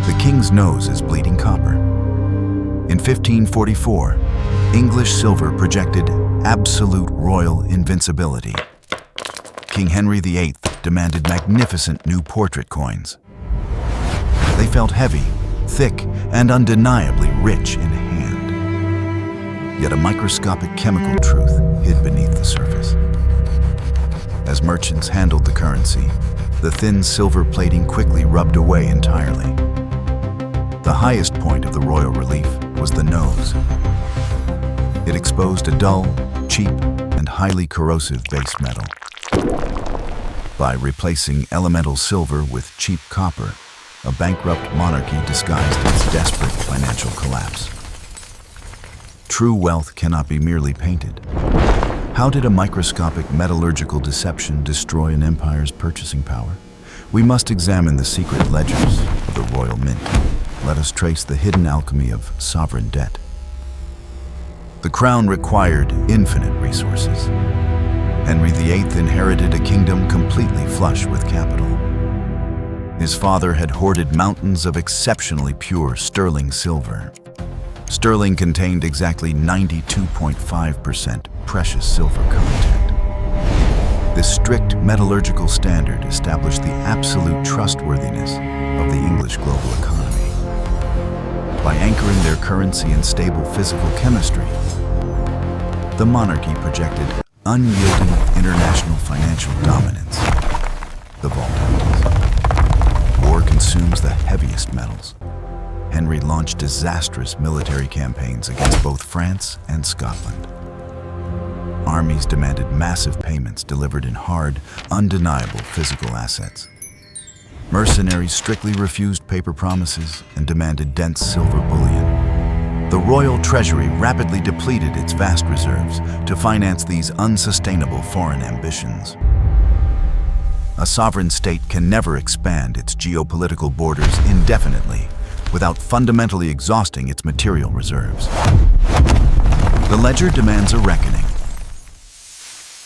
The king's nose is bleeding copper. In 1544, English silver projected absolute royal invincibility. King Henry VIII demanded magnificent new portrait coins. They felt heavy, thick, and undeniably rich in hand. Yet a microscopic chemical truth hid beneath the surface. As merchants handled the currency, the thin silver plating quickly rubbed away entirely. The highest point of the royal relief was the nose. It exposed a dull, cheap, and highly corrosive base metal. By replacing elemental silver with cheap copper, a bankrupt monarchy disguised its desperate financial collapse. True wealth cannot be merely painted. How did a microscopic metallurgical deception destroy an empire's purchasing power? We must examine the secret ledgers of the royal mint. Let us trace the hidden alchemy of sovereign debt. The crown required infinite resources. Henry VIII inherited a kingdom completely flush with capital. His father had hoarded mountains of exceptionally pure sterling silver. Sterling contained exactly 92.5% precious silver content. This strict metallurgical standard established the absolute trustworthiness of the English global economy. By anchoring their currency in stable physical chemistry, the monarchy projected unyielding international financial dominance. The vault. War consumes the heaviest metals. Henry launched disastrous military campaigns against both France and Scotland. Armies demanded massive payments delivered in hard, undeniable physical assets. Mercenaries strictly refused paper promises and demanded dense silver bullion. The royal treasury rapidly depleted its vast reserves to finance these unsustainable foreign ambitions. A sovereign state can never expand its geopolitical borders indefinitely without fundamentally exhausting its material reserves. The ledger demands a reckoning.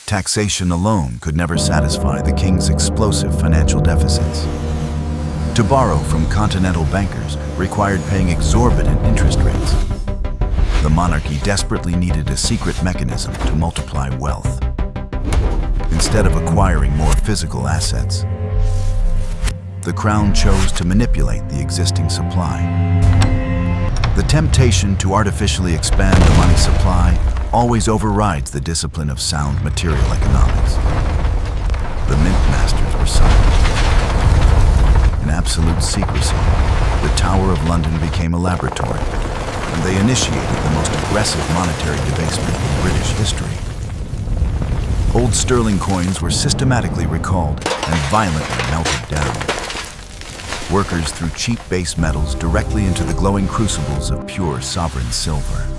Taxation alone could never satisfy the king's explosive financial deficits. To borrow from continental bankers required paying exorbitant interest rates. The monarchy desperately needed a secret mechanism to multiply wealth. Instead of acquiring more physical assets, the crown chose to manipulate the existing supply. The temptation to artificially expand the money supply always overrides the discipline of sound material economics. The mint masters were silent. In absolute secrecy, the Tower of London became a laboratory, and they initiated the most aggressive monetary debasement in British history. Old sterling coins were systematically recalled and violently melted down. Workers threw cheap base metals directly into the glowing crucibles of pure sovereign silver.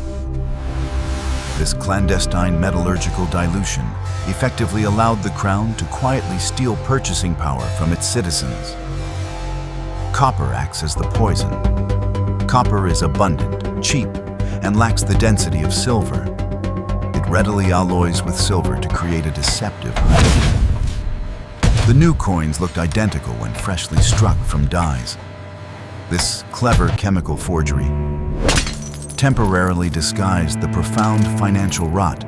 This clandestine metallurgical dilution effectively allowed the crown to quietly steal purchasing power from its citizens. Copper acts as the poison. Copper is abundant, cheap, and lacks the density of silver. It readily alloys with silver to create a deceptive hybrid. The new coins looked identical when freshly struck from dies. This clever chemical forgery temporarily disguised the profound financial rot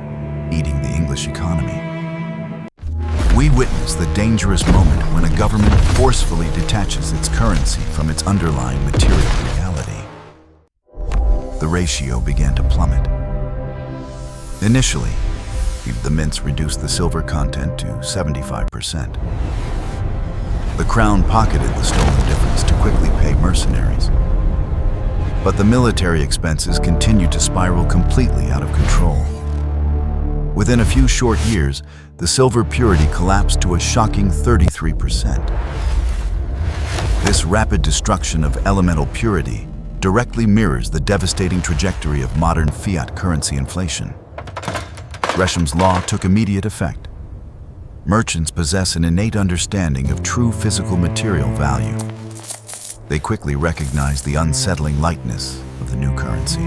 eating the English economy. We witness the dangerous moment when a government forcefully detaches its currency from its underlying material reality. The ratio began to plummet. Initially, the mints reduced the silver content to 75%. The crown pocketed the stolen difference to quickly pay mercenaries. But the military expenses continued to spiral completely out of control. Within a few short years, the silver purity collapsed to a shocking 33%. This rapid destruction of elemental purity directly mirrors the devastating trajectory of modern fiat currency inflation. Gresham's law took immediate effect. Merchants possess an innate understanding of true physical material value. They quickly recognized the unsettling lightness of the new currency.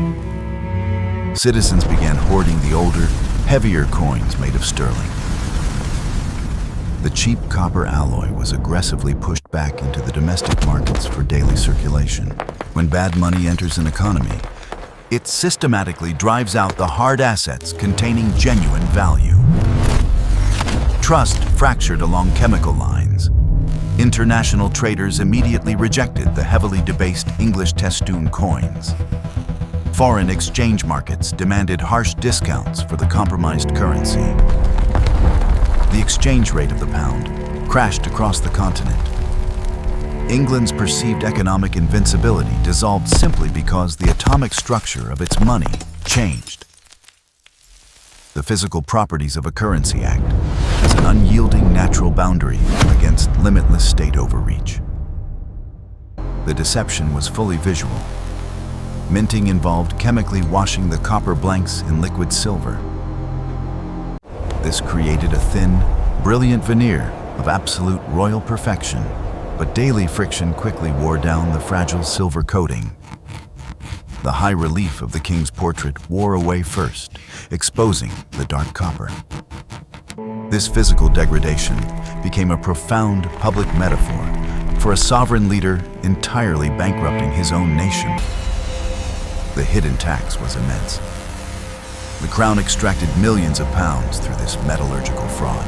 Citizens began hoarding the older, heavier coins made of sterling. The cheap copper alloy was aggressively pushed back into the domestic markets for daily circulation. When bad money enters an economy, it systematically drives out the hard assets containing genuine value. Trust fractured along chemical lines. International traders immediately rejected the heavily debased English testoon coins. Foreign exchange markets demanded harsh discounts for the compromised currency. The exchange rate of the pound crashed across the continent. England's perceived economic invincibility dissolved simply because the atomic structure of its money changed. The physical properties of a currency act as an unyielding natural boundary against limitless state overreach. The deception was fully visual. Minting involved chemically washing the copper blanks in liquid silver. This created a thin, brilliant veneer of absolute royal perfection, but daily friction quickly wore down the fragile silver coating. The high relief of the king's portrait wore away first, exposing the dark copper. This physical degradation became a profound public metaphor for a sovereign leader entirely bankrupting his own nation. The hidden tax was immense. The crown extracted millions of pounds through this metallurgical fraud.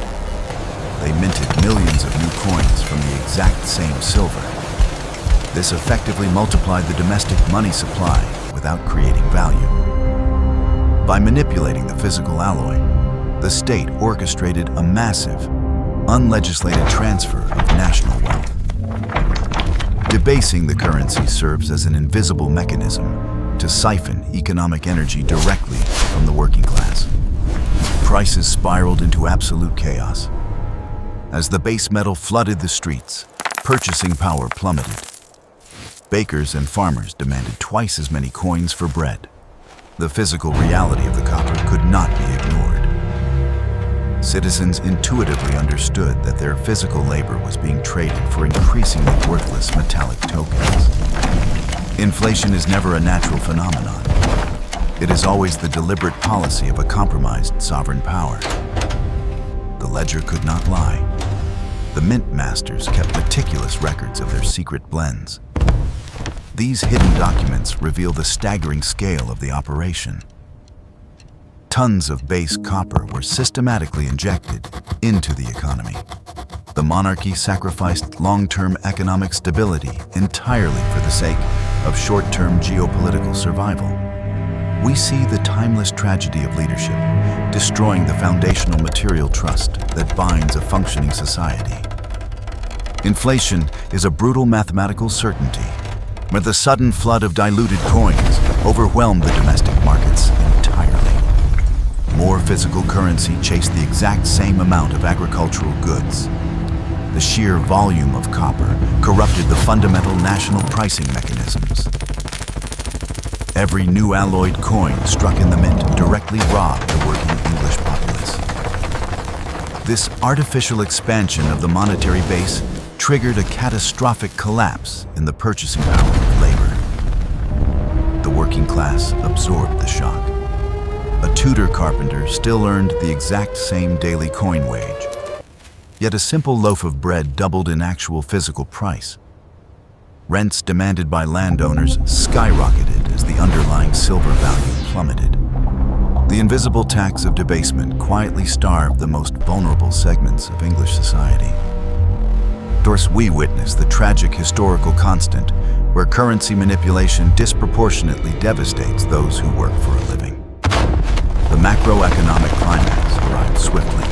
They minted millions of new coins from the exact same silver. This effectively multiplied the domestic money supply without creating value. By manipulating the physical alloy, the state orchestrated a massive, unlegislated transfer of national wealth. Debasing the currency serves as an invisible mechanism to siphon economic energy directly from the working class. Prices spiraled into absolute chaos. As the base metal flooded the streets, purchasing power plummeted. Bakers and farmers demanded twice as many coins for bread. The physical reality of the copper could not be ignored. Citizens intuitively understood that their physical labor was being traded for increasingly worthless metallic tokens. Inflation is never a natural phenomenon. It is always the deliberate policy of a compromised sovereign power. The ledger could not lie. The mint masters kept meticulous records of their secret blends. These hidden documents reveal the staggering scale of the operation. Tons of base copper were systematically injected into the economy. The monarchy sacrificed long-term economic stability entirely for the sake of short-term geopolitical survival. We see the timeless tragedy of leadership, destroying the foundational material trust that binds a functioning society. Inflation is a brutal mathematical certainty, where the sudden flood of diluted coins overwhelmed the domestic markets entirely. More physical currency chased the exact same amount of agricultural goods. The sheer volume of copper corrupted the fundamental national pricing mechanisms. Every new alloyed coin struck in the mint directly robbed the working English populace. This artificial expansion of the monetary base triggered a catastrophic collapse in the purchasing power of labor. The working class absorbed the shock. A Tudor carpenter still earned the exact same daily coin wage. Yet a simple loaf of bread doubled in actual physical price. Rents demanded by landowners skyrocketed as the underlying silver value plummeted. The invisible tax of debasement quietly starved the most vulnerable segments of English society. Thus we witness the tragic historical constant where currency manipulation disproportionately devastates those who work for a living. The macroeconomic climax arrived swiftly.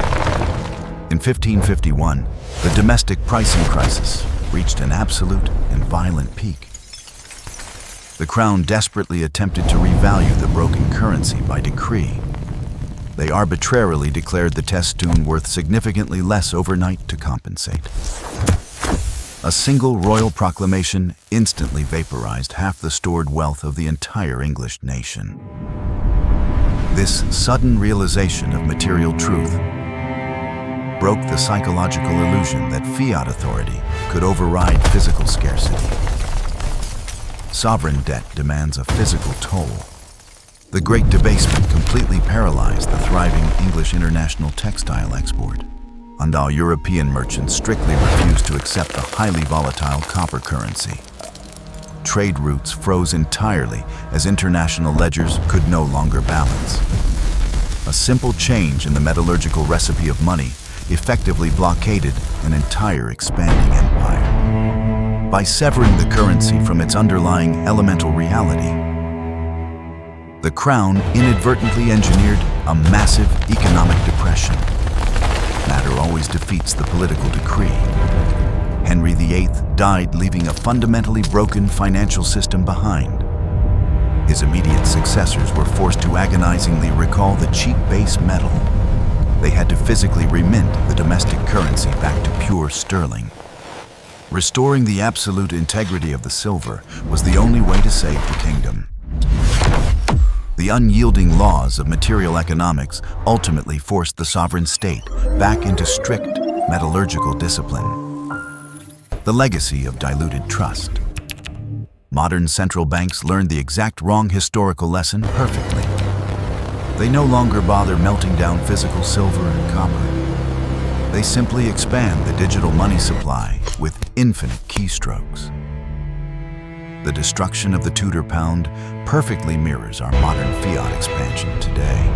In 1551, the domestic pricing crisis reached an absolute and violent peak. The crown desperately attempted to revalue the broken currency by decree. They arbitrarily declared the testoon worth significantly less overnight to compensate. A single royal proclamation instantly vaporized half the stored wealth of the entire English nation. This sudden realization of material truth broke the psychological illusion that fiat authority could override physical scarcity. Sovereign debt demands a physical toll. The Great Debasement completely paralyzed the thriving English international textile export. and our European merchants strictly refused to accept the highly volatile copper currency. Trade routes froze entirely as international ledgers could no longer balance. A simple change in the metallurgical recipe of money effectively blockaded an entire expanding empire. By severing the currency from its underlying elemental reality, the crown inadvertently engineered a massive economic depression. Matter always defeats the political decree. Henry VIII died, leaving a fundamentally broken financial system behind. His immediate successors were forced to agonizingly recall the cheap base metal. They had to physically remint the domestic currency back to pure sterling. Restoring the absolute integrity of the silver was the only way to save the kingdom. The unyielding laws of material economics ultimately forced the sovereign state back into strict metallurgical discipline. The legacy of diluted trust. Modern central banks learned the exact wrong historical lesson perfectly. They no longer bother melting down physical silver and copper. They simply expand the digital money supply with infinite keystrokes. The destruction of the Tudor pound perfectly mirrors our modern fiat expansion today.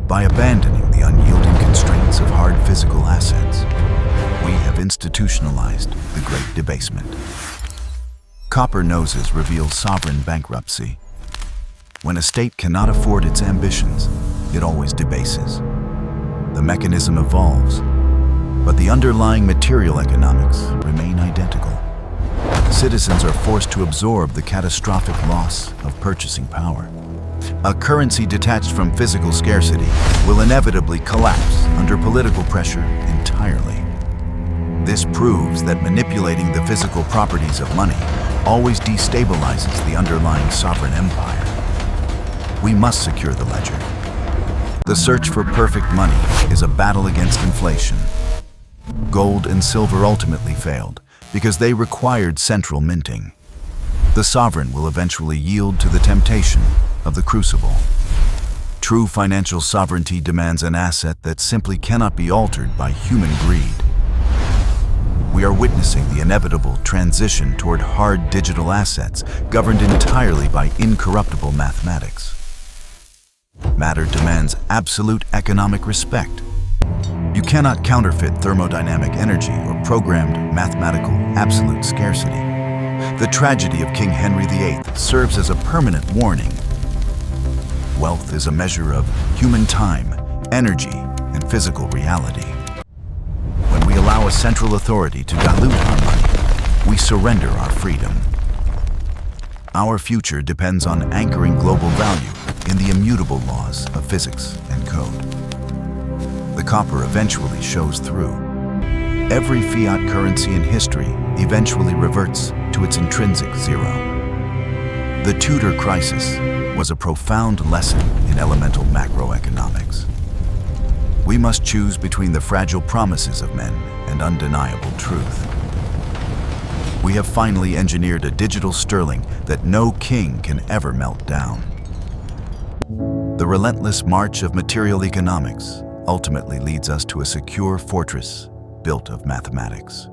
By abandoning the unyielding constraints of hard physical assets, we have institutionalized the Great Debasement. Copper noses reveal sovereign bankruptcy. When a state cannot afford its ambitions, it always debases. The mechanism evolves, but the underlying material economics remain identical. Citizens are forced to absorb the catastrophic loss of purchasing power. A currency detached from physical scarcity will inevitably collapse under political pressure entirely. This proves that manipulating the physical properties of money always destabilizes the underlying sovereign empire. We must secure the ledger. The search for perfect money is a battle against inflation. Gold and silver ultimately failed because they required central minting. The sovereign will eventually yield to the temptation of the crucible. True financial sovereignty demands an asset that simply cannot be altered by human greed. We are witnessing the inevitable transition toward hard digital assets governed entirely by incorruptible mathematics. Matter demands absolute economic respect. You cannot counterfeit thermodynamic energy or programmed mathematical absolute scarcity. The tragedy of King Henry VIII serves as a permanent warning. Wealth is a measure of human time, energy, and physical reality. When we allow a central authority to dilute our money, we surrender our freedom. Our future depends on anchoring global value in the immutable laws of physics and code. The copper eventually shows through. Every fiat currency in history eventually reverts to its intrinsic zero. The Tudor crisis was a profound lesson in elemental macroeconomics. We must choose between the fragile promises of men and undeniable truth. We have finally engineered a digital sterling that no king can ever melt down. The relentless march of material economics ultimately leads us to a secure fortress built of mathematics.